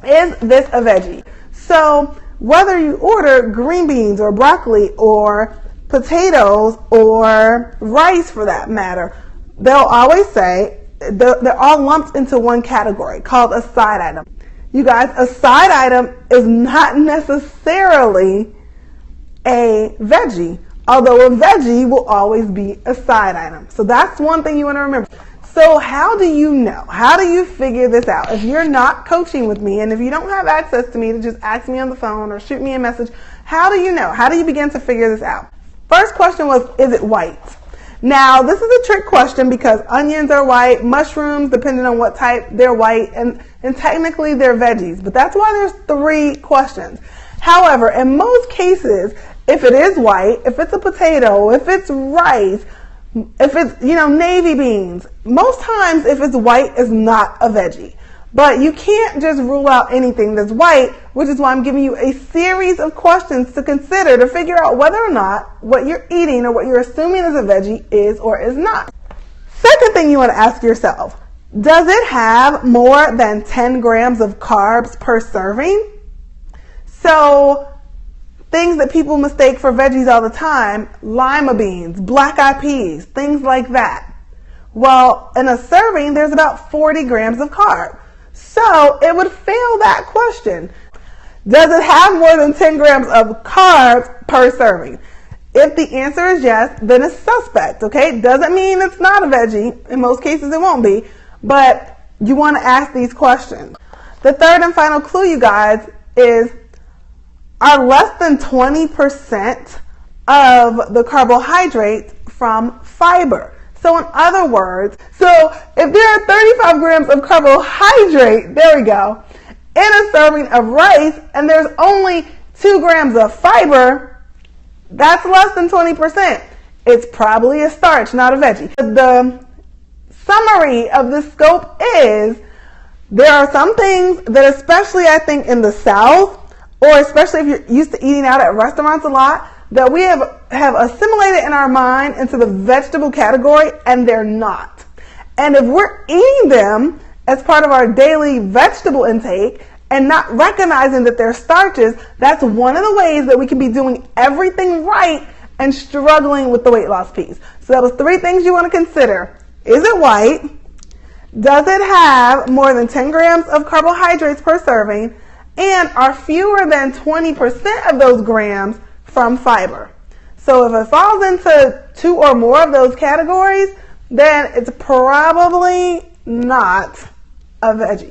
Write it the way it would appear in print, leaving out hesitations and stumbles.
Is this a veggie? So whether you order green beans or broccoli or potatoes or rice for that matter, they'll always say they're all lumped into one category called a side item. You guys, a side item is not necessarily a veggie, although a veggie will always be a side item. So that's one thing you want to remember. So how do you know? How do you figure this out? If you're not coaching with me and if you don't have access to me to just ask me on the phone or shoot me a message, how do you know? How do you begin to figure this out? First question was, is it white? Now, this is a trick question because onions are white, mushrooms, depending on what type, they're white, and technically they're veggies. But that's why there's 3 questions. However, in most cases, if it is white, if it's a potato, if it's rice, if it's, navy beans, most times if it's white, it's not a veggie. But you can't just rule out anything that's white, which is why I'm giving you a series of questions to consider to figure out whether or not what you're eating or what you're assuming is a veggie is or is not. Second thing you want to ask yourself, does it have more than 10 grams of carbs per serving? So things that people mistake for veggies all the time, lima beans, black-eyed peas, things like that. Well, in a serving, there's about 40 grams of carb. So it would fail that question. Does it have more than 10 grams of carbs per serving? If the answer is yes, then it's suspect, okay? Doesn't mean it's not a veggie. In most cases, it won't be. But you want to ask these questions. The third and final clue, you guys, is are less than 20% of the carbohydrates from fiber. So in other words, if there are 35 grams of carbohydrate, there we go, in a serving of rice, and there's only 2 grams of fiber, that's less than 20%. It's probably a starch, not a veggie. The summary of the scope is there are some things that, especially I think in the South, or especially if you're used to eating out at restaurants a lot, that we have assimilated in our mind into the vegetable category, and they're not. And if we're eating them as part of our daily vegetable intake and not recognizing that they're starches, that's one of the ways that we can be doing everything right and struggling with the weight loss piece. So that was 3 things you want to consider. Is it white? Does it have more than 10 grams of carbohydrates per serving? And are fewer than 20% of those grams from fiber? So if it falls into 2 or more of those categories, then it's probably not a veggie.